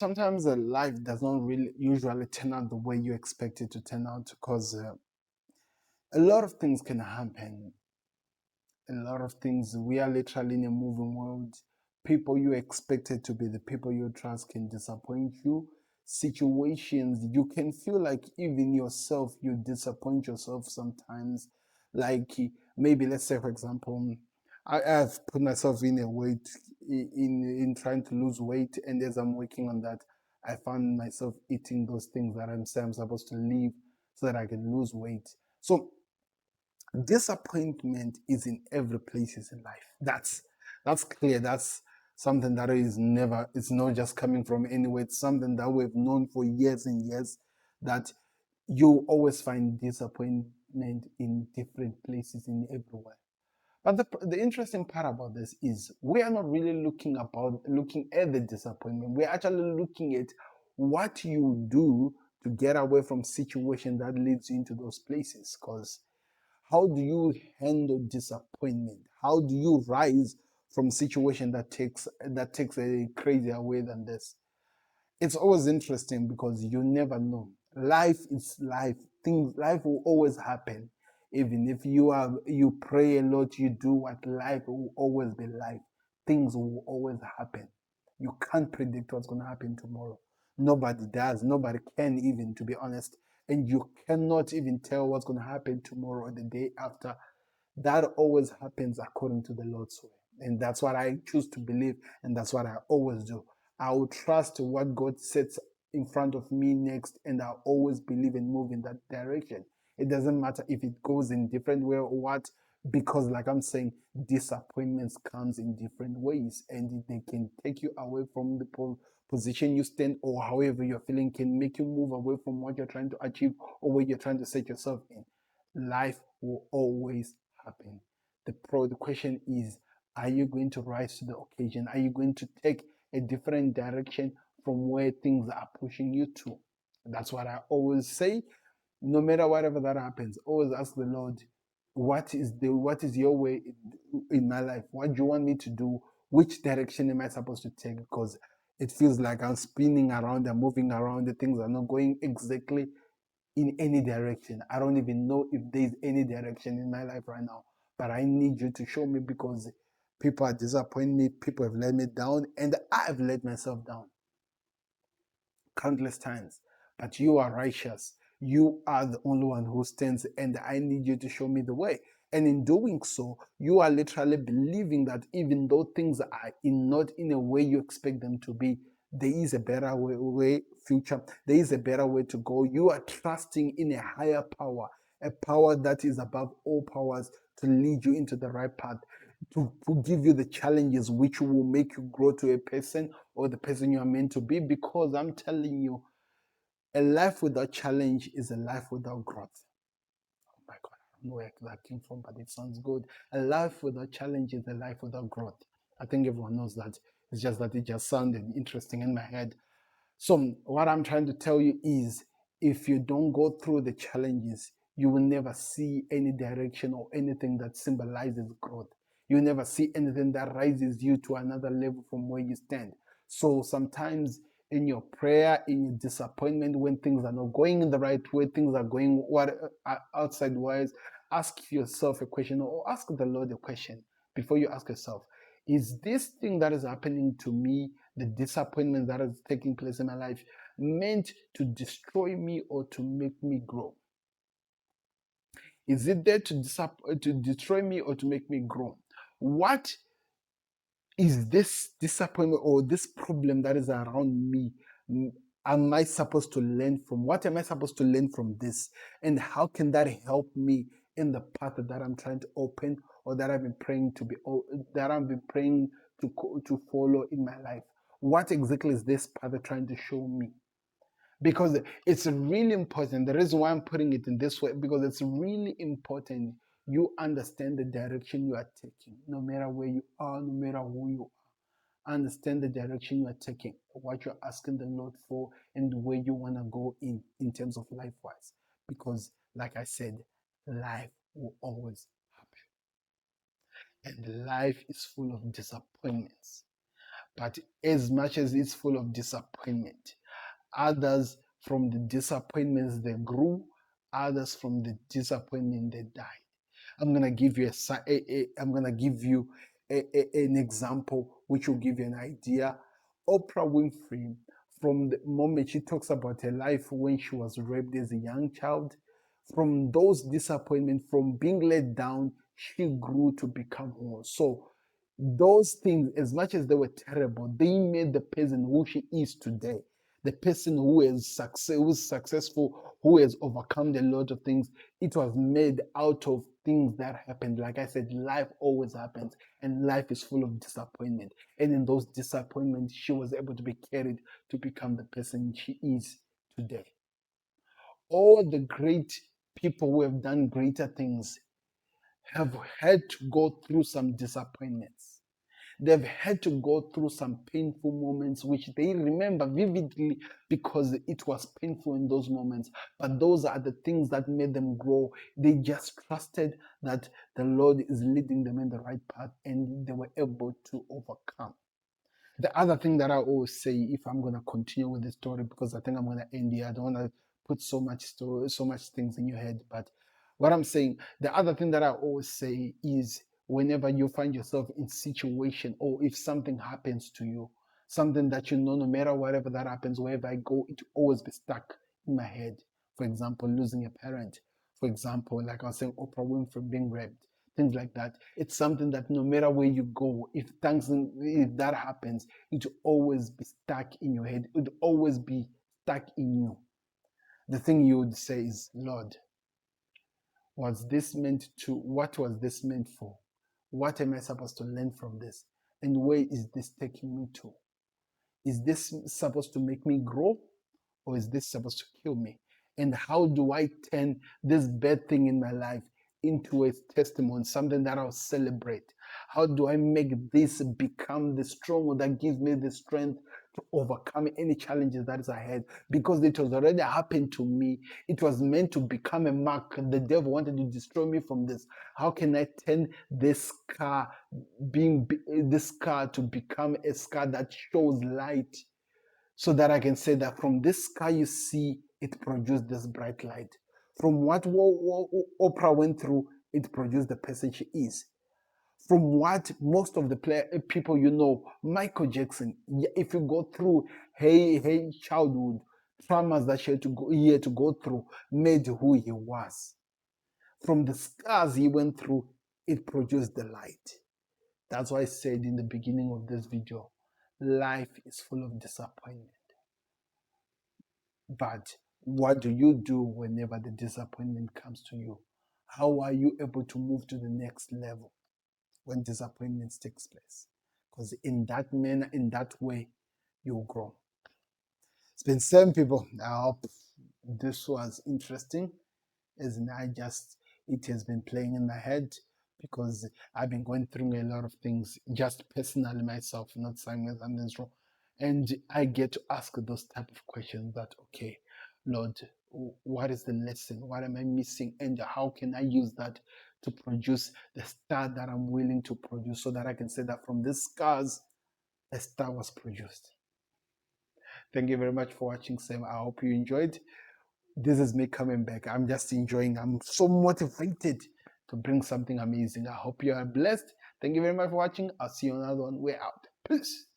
Sometimes life does not really usually turn out the way you expect it to turn out because a lot of things can happen. A lot of things. We are literally in a moving world. People you expected to be the people you trust can disappoint you. Situations you can feel like even yourself, you disappoint yourself sometimes. Like maybe let's say for example, I've put myself in a weight in trying to lose weight, and as I'm working on that, I found myself eating those things that I'm saying I'm supposed to leave so that I can lose weight. So disappointment is in every places in life. That's clear. That's something that is never, it's not just coming from anywhere. It's something that we've known for years and years, that you always find disappointment in different places in everywhere. But the interesting part about this is we are not really looking at the disappointment. We're actually looking at what you do to get away from situation that leads you into those places. Because how do you handle disappointment? How do you rise from situation that takes a crazier way than this? It's always interesting because you never know. Life is life. Things life will always happen. Even if you pray a lot, you do what, life will always be life. Things will always happen. You can't predict what's gonna happen tomorrow. Nobody does. Nobody can, even, to be honest. And you cannot even tell what's gonna happen tomorrow or the day after. That always happens according to the Lord's way. And that's what I choose to believe, and that's what I always do. I will trust what God sets in front of me next, and I always believe and move in that direction. It doesn't matter if it goes in different way or what, because like I'm saying, disappointments comes in different ways, and they can take you away from the position you stand, or however you're feeling can make you move away from what you're trying to achieve or where you're trying to set yourself in. Life will always happen. The question is, are you going to rise to the occasion? Are you going to take a different direction from where things are pushing you to? That's what I always say. No matter whatever that happens, always ask the Lord, what is your way in my life? What do you want me to do? Which direction am I supposed to take? Because it feels like I'm spinning around and moving around. The things are not going exactly in any direction. I don't even know if there's any direction in my life right now. But I need you to show me, because people are disappointing me, people have let me down, and I've let myself down countless times. But you are righteous. You are the only one who stands, and I need you to show me the way. And in doing so, you are literally believing that even though things are not in a way you expect them to be, there is a better way future. There is a better way to go. You are trusting in a higher power, a power that is above all powers, to lead you into the right path, to give you the challenges which will make you grow to a person or the person you are meant to be. Because I'm telling you, a life without challenge is a life without growth. Oh my God, I don't know where that came from, but it sounds good. A life without challenge is a life without growth. I think everyone knows that. It's just that it just sounded interesting in my head. So, what I'm trying to tell you is, if you don't go through the challenges, you will never see any direction or anything that symbolizes growth. You never see anything that rises you to another level from where you stand. So, sometimes in your prayer, in your disappointment, when things are not going in the right way, things are going outside wise, ask yourself a question, or ask the Lord a question before you ask yourself, is this thing that is happening to me, the disappointment that is taking place in my life, meant to destroy me or to make me grow? Is it there to destroy me or to make me grow? What is this disappointment or this problem that is around me? Am I supposed to learn from? What am I supposed to learn from this? And how can that help me in the path that I'm trying to open, or that I've been praying to be, or that I've been praying to follow in my life? What exactly is this path trying to show me? Because it's really important. The reason why I'm putting it in this way, because it's really important you understand the direction you are taking, no matter where you are, no matter who you are. Understand the direction you are taking, what you're asking the Lord for, and where you want to go in terms of life wise. Because, like I said, life will always happen, and life is full of disappointments. But as much as it's full of disappointment, others from the disappointments they grew, others from the disappointment they died. I'm gonna give you I'm gonna give you an example which will give you an idea. Oprah Winfrey, from the moment she talks about her life when she was raped as a young child, from those disappointments, from being let down, she grew to become whole. So those things, as much as they were terrible, they made the person who she is today. The person who's successful, who has overcome a lot of things. It was made out of things that happened. Like I said, life always happens, and life is full of disappointment. And in those disappointments, she was able to be carried to become the person she is today. All the great people who have done greater things have had to go through some disappointments. They've had to go through some painful moments which they remember vividly because it was painful in those moments. But those are the things that made them grow. They just trusted that the Lord is leading them in the right path, and they were able to overcome. The other thing that I always say, if I'm gonna continue with the story, because I think I'm gonna end here, I don't wanna put so much story, so much things in your head. But what I'm saying, the other thing that I always say is whenever you find yourself in situation, or if something happens to you, something that you know, no matter whatever that happens, wherever I go, it will always be stuck in my head. For example, losing a parent. For example, like I was saying, Oprah Winfrey being raped, things like that. It's something that no matter where you go, if that happens, it will always be stuck in your head. It will always be stuck in you. The thing you would say is, Lord, what was this meant for? What am I supposed to learn from this? And where is this taking me to? Is this supposed to make me grow, or is this supposed to kill me? And how do I turn this bad thing in my life into a testimony, something that I'll celebrate? How do I make this become the stronghold that gives me the strength to overcome any challenges that is ahead? Because it was already happened to me. It was meant to become a mark. The devil wanted to destroy me from this. How can I turn this scar to become a scar that shows light, so that I can say that from this sky you see, it produced this bright light. From what Oprah went through, it produced the person she is. From what most of the people you know, Michael Jackson, if you go through hey childhood traumas that he had to go through, made who he was. From the scars he went through, it produced the light. That's why I said in the beginning of this video, life is full of disappointment. But what do you do whenever the disappointment comes to you? How are you able to move to the next level when disappointments takes place? Because in that manner, in that way, you'll grow. It's been 7 people. I hope this was interesting. As in, it has been playing in my head because I've been going through a lot of things, just personally myself, not saying something's wrong. And I get to ask those type of questions that, okay, Lord, what is the lesson? What am I missing? And how can I use that to produce the star that I'm willing to produce, so that I can say that from these scars, a star was produced. Thank you very much for watching, Sam. I hope you enjoyed. This is me coming back. I'm just enjoying. I'm so motivated to bring something amazing. I hope you are blessed. Thank you very much for watching. I'll see you on another one. We're out. Peace.